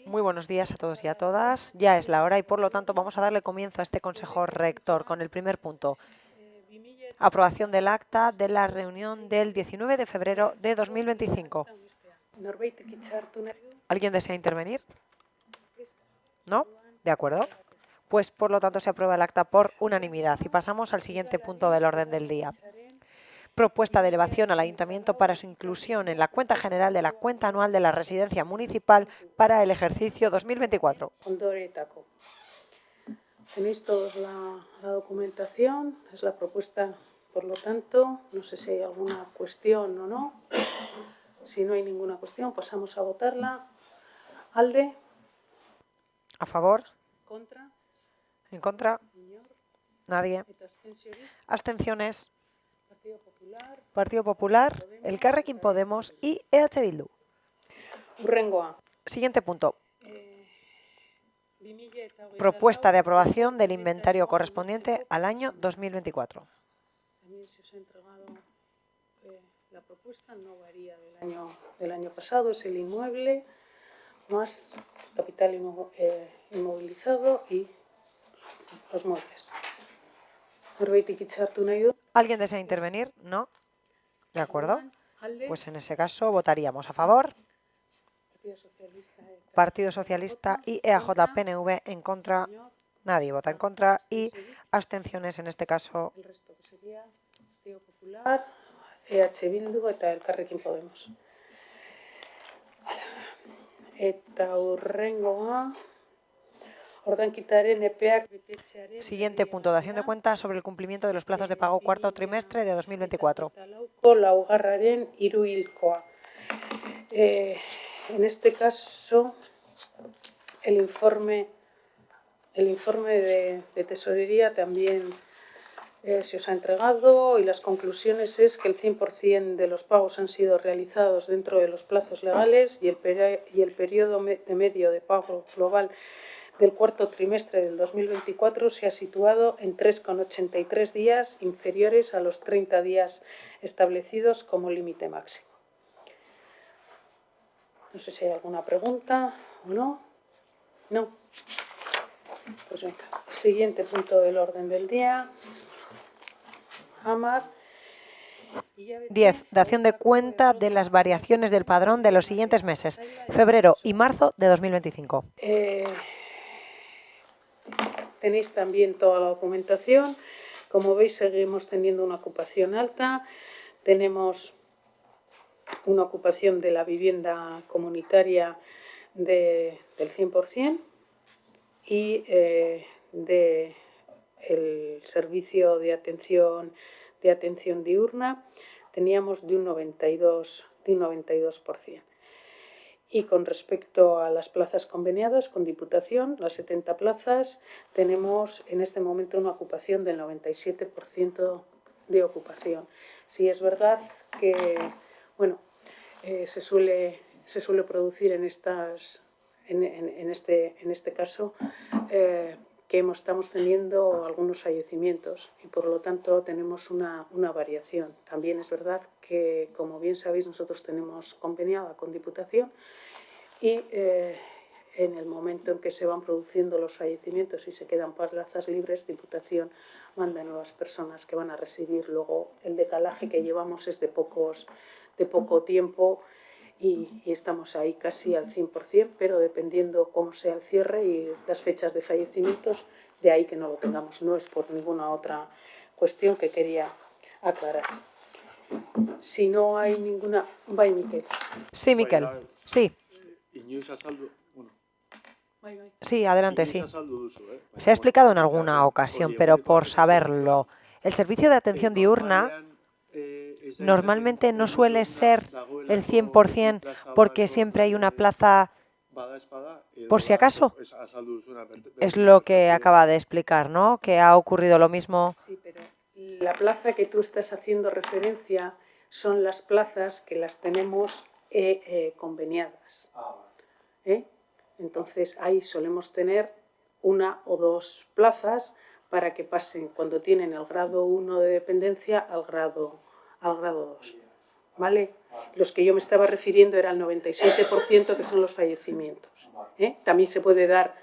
Muy buenos días a todos y a todas. Ya es la hora y por lo tanto vamos a darle comienzo a este Consejo Rector con el primer punto. Aprobación del acta de la reunión del 19 de febrero de 2025. ¿Alguien desea intervenir? ¿No? De acuerdo. Pues por lo tanto se aprueba el acta por unanimidad y pasamos al siguiente punto del orden del día. Propuesta de elevación al Ayuntamiento para su inclusión en la cuenta general de la cuenta anual de la residencia municipal para el ejercicio 2024. Tenéis todos la documentación, es la propuesta, por lo tanto, no sé si hay alguna cuestión o no. Si no hay ninguna cuestión, pasamos a votarla. ¿Alde? ¿A favor? ¿Contra? ¿En contra? Nadie. Abstenciones. Partido Popular, Elkarrekin Podemos y EH Bildu. Hurrengoa. Siguiente punto. Propuesta de aprobación del inventario correspondiente al año 2024. También se os ha entregado la propuesta, no varía del año pasado, es el inmueble más capital inmovilizado y los muebles. ¿Alguien desea intervenir? No. De acuerdo. Pues en ese caso votaríamos a favor. Partido Socialista y EAJ-PNV en contra. Nadie vota en contra y abstenciones en este caso. El resto que sería Partido Popular, EH Bildu eta Elkarrekin Podemos. Eta hurrengoa. Siguiente punto, dación de cuenta sobre el cumplimiento de los plazos de pago cuarto trimestre de 2024. Laugarraren hiruhilkoa. En este caso, el informe de tesorería también se os ha entregado y las conclusiones es que el 100% de los pagos han sido realizados dentro de los plazos legales y el periodo medio de pago global del cuarto trimestre del 2024 se ha situado en 3,83 días, inferiores a los 30 días establecidos como límite máximo. No sé si hay alguna pregunta o no. No. Pues venga, siguiente punto del orden del día. Hamad. 10. Dación de cuenta de las variaciones del padrón de los siguientes meses, febrero y marzo de 2025. Tenéis también toda la documentación. Como veis, seguimos teniendo una ocupación alta. Tenemos una ocupación de la vivienda comunitaria del 100% y del servicio de atención diurna teníamos de un 92%. Y con respecto a las plazas conveniadas con Diputación, las 70 plazas, tenemos en este momento una ocupación del 97% de ocupación. Sí es verdad que se suele producir en este caso que estamos teniendo algunos fallecimientos y por lo tanto tenemos una variación. También es verdad que, como bien sabéis, nosotros tenemos conveniada con Diputación y en el momento en que se van produciendo los fallecimientos y se quedan plazas libres, Diputación manda nuevas personas que van a residir. Luego el decalaje que llevamos es de poco tiempo y estamos ahí casi al 100%, pero dependiendo cómo sea el cierre y las fechas de fallecimientos, de ahí que no lo tengamos. No es por ninguna otra cuestión que quería aclarar. Si no hay ninguna... Bai, Miquel. Sí, Miquel. Sí. Sí, adelante, sí. Se ha explicado en alguna ocasión, pero por saberlo. El servicio de atención diurna normalmente no suele ser el 100% porque siempre hay una plaza por si acaso. Es lo que acaba de explicar, ¿no? Que ha ocurrido lo mismo. Sí, pero la plaza que tú estás haciendo referencia son las plazas que las tenemos conveniadas. Entonces ahí solemos tener una o dos plazas para que pasen cuando tienen el grado 1 de dependencia al grado 2. ¿Vale? Los que yo me estaba refiriendo era el 97%, que son los fallecimientos. También se puede dar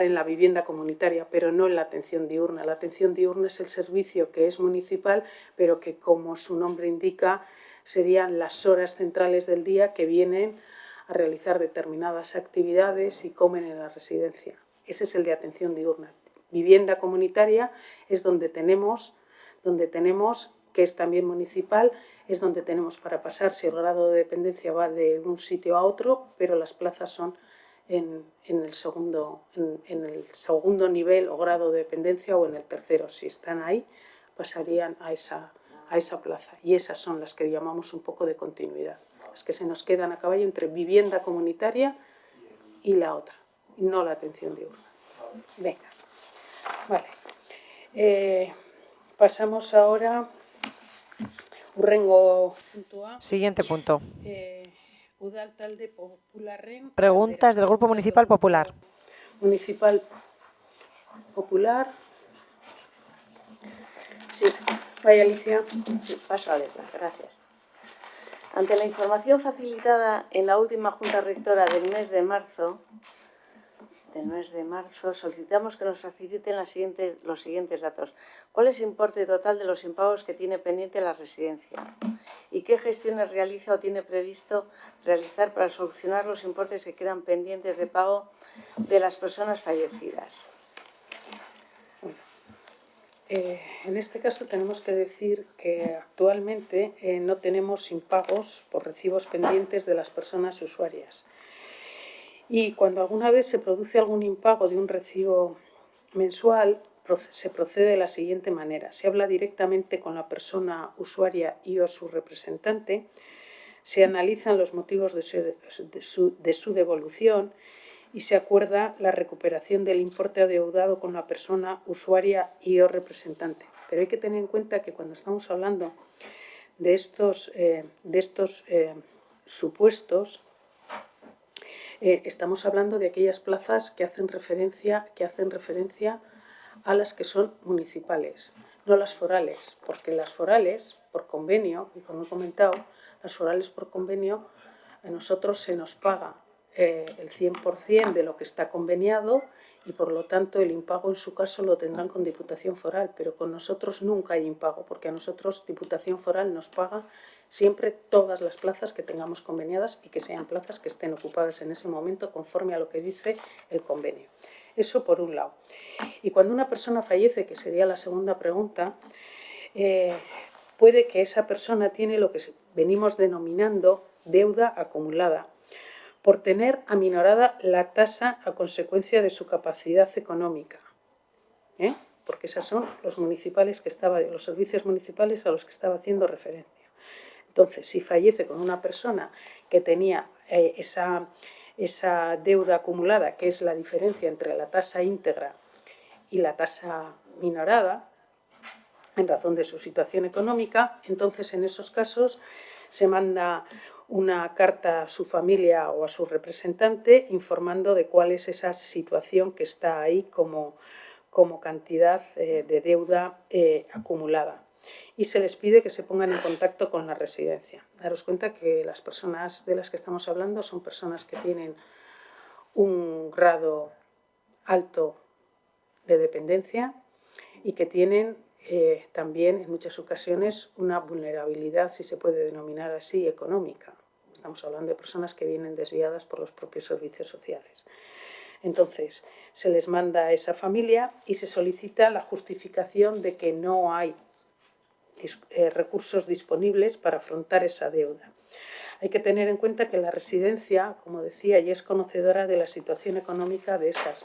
en la vivienda comunitaria, pero no en la atención diurna. La atención diurna es el servicio que es municipal, pero que, como su nombre indica, serían las horas centrales del día que vienen a realizar determinadas actividades y comen en la residencia. Ese es el de atención diurna. Vivienda comunitaria es donde tenemos, que es también municipal, es donde tenemos para pasar, si el grado de dependencia va de un sitio a otro, pero las plazas son en el segundo nivel o grado de dependencia, o en el tercero. Si están ahí, pasarían a esa plaza. Y esas son las que llamamos un poco de continuidad, las que se nos quedan a caballo entre vivienda comunitaria y la otra, no la atención diurna. Venga, vale. Pasamos ahora hurrengo puntua. Siguiente punto. Udal Talde Popularren. Preguntas del Grupo Municipal Popular. Municipal Popular. Sí, vaya Alicia. Sí, paso a letra, gracias. Ante la información facilitada en la última Junta Rectora del mes de marzo, solicitamos que nos faciliten los siguientes datos. ¿Cuál es el importe total de los impagos que tiene pendiente la residencia? ¿Y qué gestiones realiza o tiene previsto realizar para solucionar los importes que quedan pendientes de pago de las personas fallecidas? En este caso tenemos que decir que actualmente no tenemos impagos por recibos pendientes de las personas usuarias. Y cuando alguna vez se produce algún impago de un recibo mensual, se procede de la siguiente manera. Se habla directamente con la persona usuaria y o su representante, se analizan los motivos de su devolución y se acuerda la recuperación del importe adeudado con la persona usuaria y o representante. Pero hay que tener en cuenta que cuando estamos hablando de estos supuestos, estamos hablando de aquellas plazas que hacen referencia a las que son municipales, no las forales, porque las forales, por convenio, y como he comentado, las forales por convenio, a nosotros se nos paga el 100% de lo que está conveniado y, por lo tanto, el impago en su caso lo tendrán con Diputación Foral, pero con nosotros nunca hay impago, porque a nosotros Diputación Foral nos paga siempre todas las plazas que tengamos conveniadas y que sean plazas que estén ocupadas en ese momento conforme a lo que dice el convenio. Eso por un lado. Y cuando una persona fallece, que sería la segunda pregunta, puede que esa persona tiene lo que venimos denominando deuda acumulada, por tener aminorada la tasa a consecuencia de su capacidad económica. Porque esos son los servicios municipales a los que estaba haciendo referencia. Entonces, si fallece con una persona que tenía esa deuda acumulada, que es la diferencia entre la tasa íntegra y la tasa minorada, en razón de su situación económica, entonces en esos casos se manda una carta a su familia o a su representante informando de cuál es esa situación que está ahí como cantidad de deuda acumulada. Y se les pide que se pongan en contacto con la residencia. Daros cuenta que las personas de las que estamos hablando son personas que tienen un grado alto de dependencia y que tienen también en muchas ocasiones una vulnerabilidad, si se puede denominar así, económica. Estamos hablando de personas que vienen desviadas por los propios servicios sociales. Entonces, se les manda a esa familia y se solicita la justificación de que no hay recursos disponibles para afrontar esa deuda. Hay que tener en cuenta que la residencia, como decía, ya es conocedora de la situación económica de esas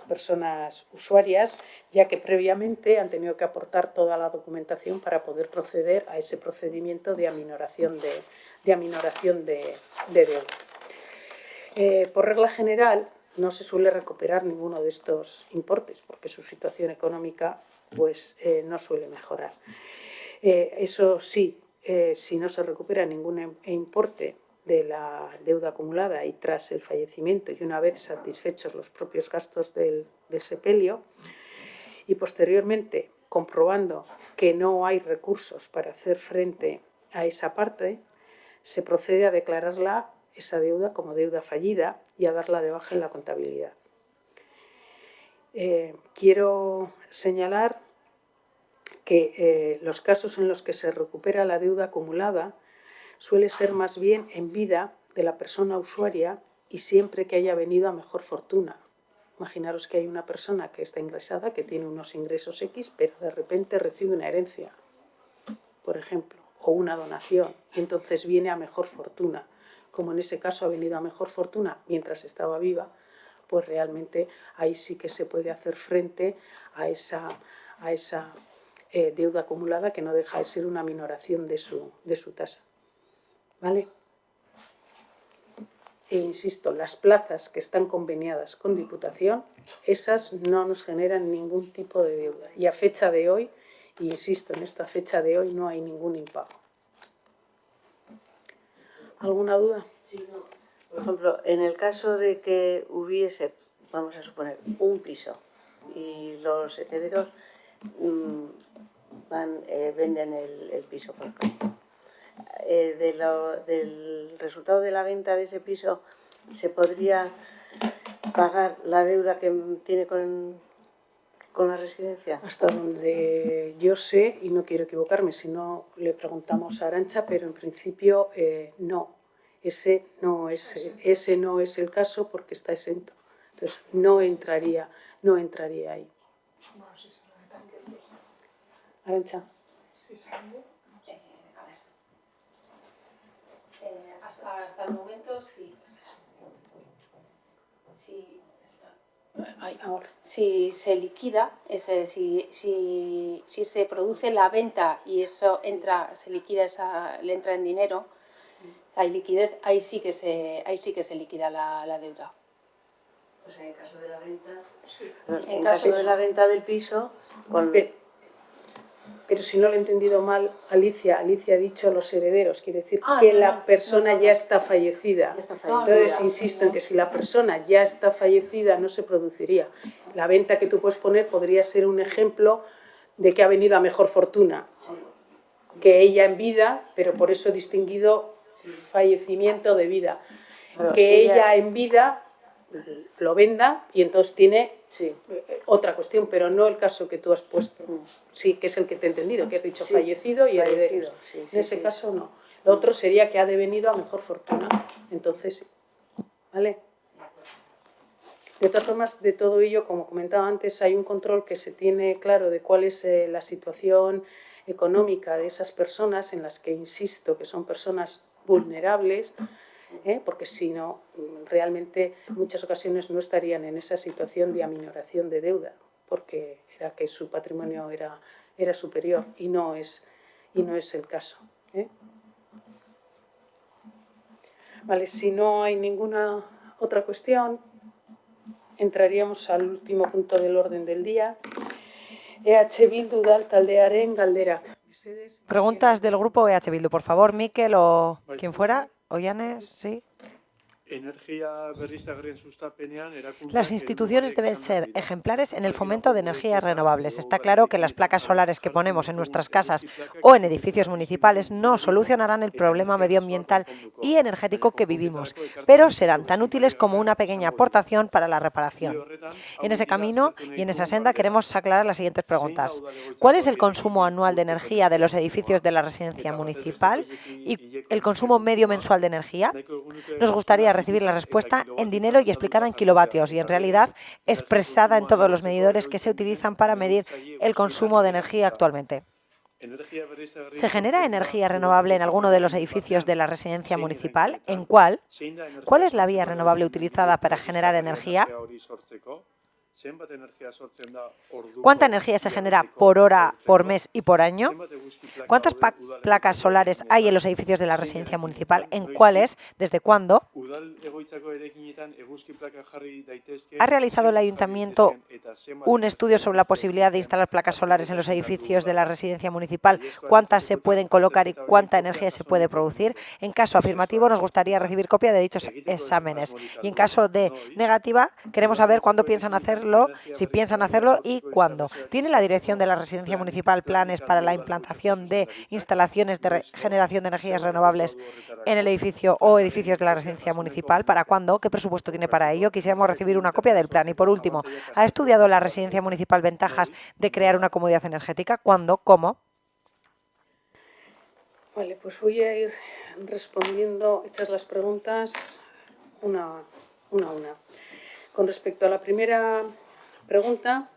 personas usuarias, ya que previamente han tenido que aportar toda la documentación para poder proceder a ese procedimiento de aminoración de deuda. Por regla general, no se suele recuperar ninguno de estos importes porque su situación económica no suele mejorar. Eso sí, si no se recupera ningún importe de la deuda acumulada y tras el fallecimiento y una vez satisfechos los propios gastos del sepelio y posteriormente comprobando que no hay recursos para hacer frente a esa parte, se procede a declararla, esa deuda, como deuda fallida y a darla de baja en la contabilidad. Quiero señalar que los casos en los que se recupera la deuda acumulada suele ser más bien en vida de la persona usuaria y siempre que haya venido a mejor fortuna. Imaginaros que hay una persona que está ingresada, que tiene unos ingresos X, pero de repente recibe una herencia, por ejemplo, o una donación, y entonces viene a mejor fortuna. Como en ese caso ha venido a mejor fortuna mientras estaba viva, pues realmente ahí sí que se puede hacer frente a esa deuda acumulada, que no deja de ser una minoración de su tasa. ¿Vale? E insisto, las plazas que están conveniadas con Diputación, esas no nos generan ningún tipo de deuda. Y a fecha de hoy, y insisto, en esta fecha de hoy no hay ningún impago. ¿Alguna duda? Sí, no. Por ejemplo, en el caso de que hubiese, vamos a suponer, un piso y los herederos venden el piso, por ejemplo. Del resultado de la venta de ese piso, ¿se podría pagar la deuda que tiene con la residencia? Hasta donde yo sé, y no quiero equivocarme, si no le preguntamos a Arantxa, pero en principio no. Ese no es el caso porque está exento. Entonces no entraría ahí. Arantxa. Hasta el momento sí. Si se liquida, si se produce la venta y eso se liquida, le entra en dinero, hay liquidez, ahí sí que se liquida la deuda. Pues en el caso de la venta, sí. En caso de la venta del piso, Pero si no lo he entendido mal, Alicia ha dicho los herederos, quiere decir que la persona ya está fallecida. Entonces, insisto en que si la persona ya está fallecida no se produciría. La venta que tú puedes poner podría ser un ejemplo de que ha venido a mejor fortuna. Que ella en vida, pero por eso he distinguido fallecimiento de vida. Que ella en vida lo venda y entonces tiene otra cuestión, pero no el caso que tú has puesto. Sí, que es el que te he entendido, que has dicho fallecido y herederos. En ese caso no. Lo otro sería que ha devenido a mejor fortuna. Entonces sí. ¿Vale? De todas formas, de todo ello, como comentaba antes, hay un control que se tiene claro de cuál es la situación económica de esas personas, en las que insisto que son personas vulnerables, porque si no, realmente en muchas ocasiones no estarían en esa situación de aminoración de deuda, porque era que su patrimonio era superior y no es el caso. Vale, si no hay ninguna otra cuestión, entraríamos al último punto del orden del día. EH Bildu udal taldearen galderak. Preguntas del grupo EH Bildu, por favor, Mikel o quien fuera. Ollanes, sí. Las instituciones deben ser ejemplares en el fomento de energías renovables. Está claro que las placas solares que ponemos en nuestras casas o en edificios municipales no solucionarán el problema medioambiental y energético que vivimos, pero serán tan útiles como una pequeña aportación para la reparación. En ese camino y en esa senda queremos aclarar las siguientes preguntas. ¿Cuál es el consumo anual de energía de los edificios de la residencia municipal y el consumo medio mensual de energía? Nos gustaría recibir la respuesta en dinero y explicada en kilovatios y en realidad expresada en todos los medidores que se utilizan para medir el consumo de energía actualmente. ¿Se genera energía renovable en alguno de los edificios de la residencia municipal? ¿En cuál? ¿Cuál es la vía renovable utilizada para generar energía? ¿Cuánta energía se genera por hora, por mes y por año? ¿Cuántas placas solares hay en los edificios de la residencia municipal? ¿En cuáles? ¿Desde cuándo? ¿Ha realizado el ayuntamiento un estudio sobre la posibilidad de instalar placas solares en los edificios de la residencia municipal? ¿Cuántas se pueden colocar y cuánta energía se puede producir? En caso afirmativo, nos gustaría recibir copia de dichos exámenes. Y en caso de negativa, queremos saber cuándo piensan hacer hacerlo, si piensan hacerlo y cuándo. ¿Tiene la dirección de la residencia municipal planes para la implantación de instalaciones de generación de energías renovables en el edificio o edificios de la residencia municipal? ¿Para cuándo? ¿Qué presupuesto tiene para ello? Quisiéramos recibir una copia del plan. Y por último, ¿ha estudiado la residencia municipal ventajas de crear una comodidad energética? ¿Cuándo? ¿Cómo? Vale, pues voy a ir respondiendo hechas las preguntas una a una. Con respecto a la primera pregunta,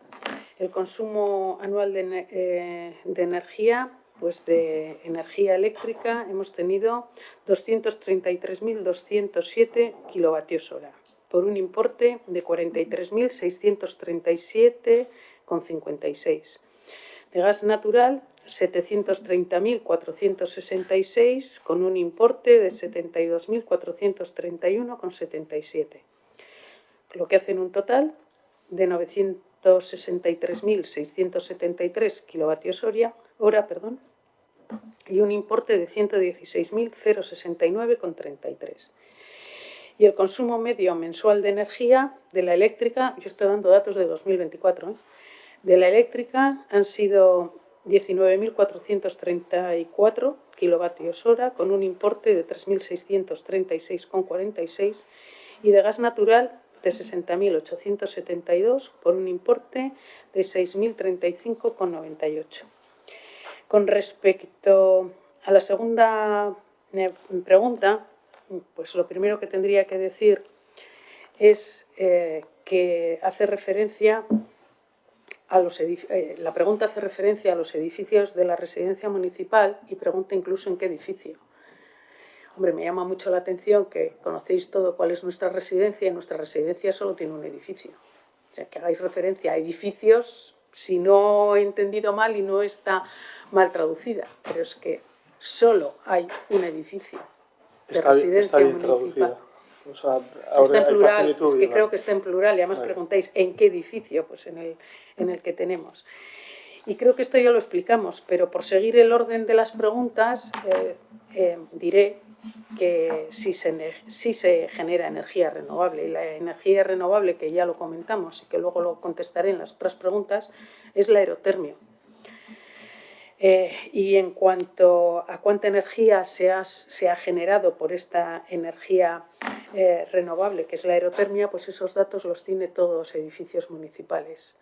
el consumo anual de energía, pues de energía eléctrica, hemos tenido 233.207 kilovatios hora, por un importe de 43.637,56. De gas natural, 730.466, con un importe de 72.431,77. Lo que hace en un total de 963.673 kilovatios hora, y un importe de 116.069,33. Y el consumo medio mensual de energía de la eléctrica, yo estoy dando datos de 2024, de la eléctrica han sido 19.434 kilovatios hora, con un importe de 3.636,46, y de gas natural de 60.872 por un importe de 6.035,98. Con respecto a la segunda pregunta, pues lo primero que tendría que decir es que hace referencia la pregunta hace referencia a los edificios de la residencia municipal y pregunta incluso en qué edificio. Hombre, me llama mucho la atención que conocéis todo cuál es nuestra residencia y nuestra residencia solo tiene un edificio. O sea, que hagáis referencia a edificios, si no he entendido mal y no está mal traducida, pero es que solo hay un edificio de residencia municipal. O sea, está en plural, es que creo que está en plural y además preguntáis ¿en qué edificio? Pues en el que tenemos. Y creo que esto ya lo explicamos, pero por seguir el orden de las preguntas diré que sí se genera energía renovable. Y la energía renovable, que ya lo comentamos y que luego lo contestaré en las otras preguntas, es la aerotermia. Y en cuanto a cuánta energía se ha generado por esta energía renovable, que es la aerotermia, pues esos datos los tiene todos los edificios municipales.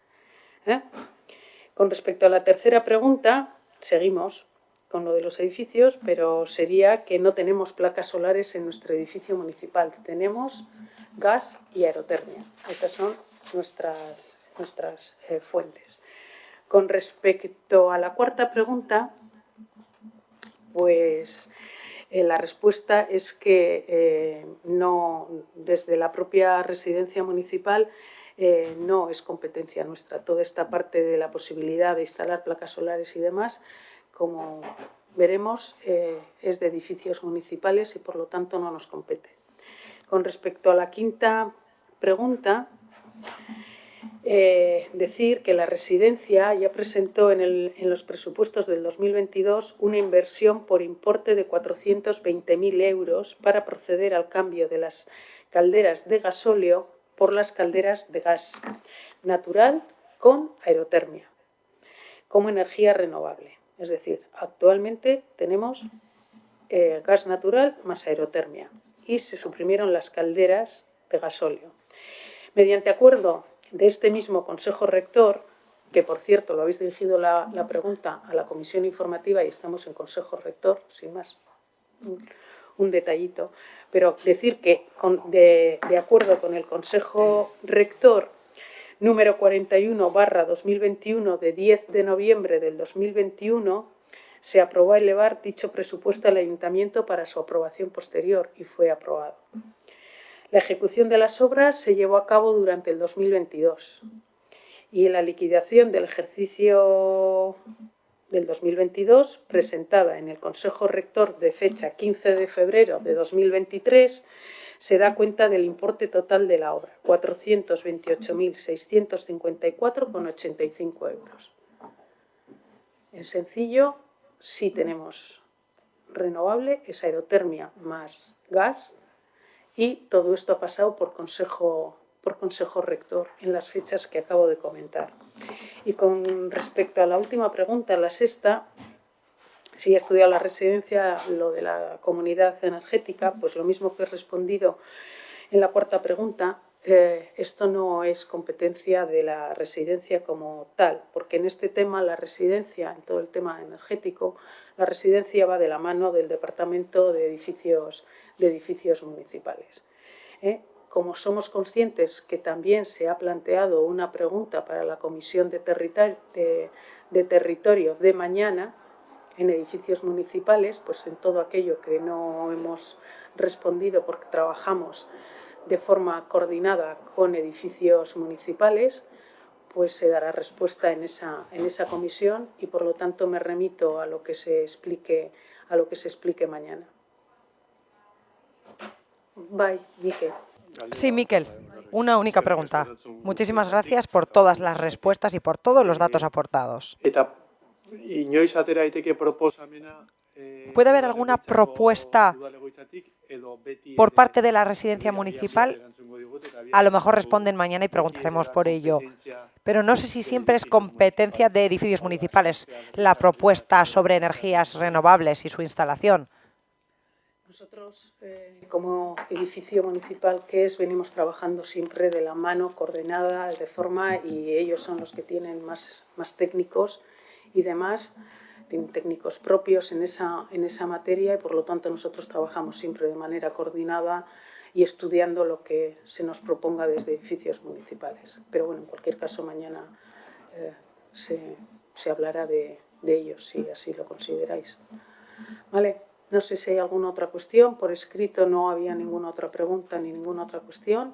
Con respecto a la tercera pregunta, seguimos con lo de los edificios, pero sería que no tenemos placas solares en nuestro edificio municipal. Tenemos gas y aerotermia. Esas son nuestras fuentes. Con respecto a la cuarta pregunta, pues la respuesta es que no, desde la propia residencia municipal no es competencia nuestra. Toda esta parte de la posibilidad de instalar placas solares y demás, como veremos, es de edificios municipales y por lo tanto no nos compete. Con respecto a la quinta pregunta, decir que la residencia ya presentó en los presupuestos del 2022 una inversión por importe de 420.000 euros para proceder al cambio de las calderas de gasóleo por las calderas de gas natural con aerotermia como energía renovable. Es decir, actualmente tenemos gas natural más aerotermia y se suprimieron las calderas de gasóleo. Mediante acuerdo de este mismo Consejo Rector, que por cierto lo habéis dirigido la pregunta a la Comisión Informativa y estamos en Consejo Rector, sin más, un detallito, pero decir que de acuerdo con el Consejo Rector número 41/2021 de 10 de noviembre del 2021, se aprobó elevar dicho presupuesto al Ayuntamiento para su aprobación posterior y fue aprobado. La ejecución de las obras se llevó a cabo durante el 2022 y en la liquidación del ejercicio del 2022, presentada en el Consejo Rector de fecha 15 de febrero de 2023, se da cuenta del importe total de la obra, 428.654,85 euros. En sencillo, sí tenemos renovable, es aerotermia más gas, y todo esto ha pasado por Consejo por Consejo Rector en las fechas que acabo de comentar. Y con respecto a la última pregunta, la sexta, si he estudiado la residencia, lo de la comunidad energética, pues lo mismo que he respondido en la cuarta pregunta, esto no es competencia de la residencia como tal, porque en este tema la residencia, en todo el tema energético, la residencia va de la mano del Departamento de Edificios Municipales. Como somos conscientes que también se ha planteado una pregunta para la Comisión de Territorio de mañana en edificios municipales, pues en todo aquello que no hemos respondido porque trabajamos de forma coordinada con edificios municipales, pues se dará respuesta en esa comisión y por lo tanto me remito a lo que se explique mañana. Bye, Miquel. Sí, Miquel, una única pregunta. Muchísimas gracias por todas las respuestas y por todos los datos aportados. ¿Puede haber alguna propuesta por parte de la residencia municipal? A lo mejor responden mañana y preguntaremos por ello. Pero no sé si siempre es competencia de edificios municipales la propuesta sobre energías renovables y su instalación. Nosotros, como edificio municipal que es, venimos trabajando siempre de la mano, coordinada, de forma, y ellos son los que tienen más técnicos y demás, tienen técnicos propios en esa materia y por lo tanto nosotros trabajamos siempre de manera coordinada y estudiando lo que se nos proponga desde edificios municipales. Pero bueno, en cualquier caso mañana se hablará de ellos, si así lo consideráis. ¿Vale? No sé si hay alguna otra cuestión. Por escrito no había ninguna otra pregunta ni ninguna otra cuestión.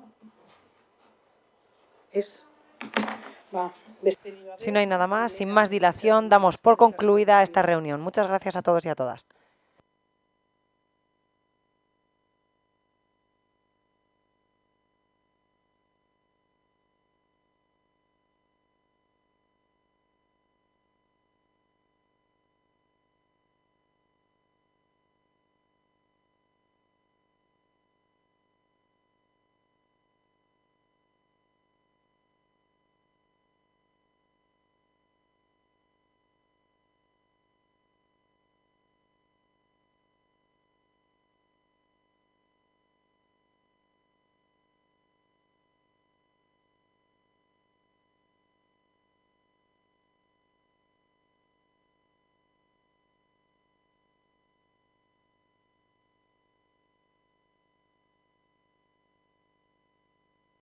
Si no hay nada más, sin más dilación, damos por concluida esta reunión. Muchas gracias a todos y a todas.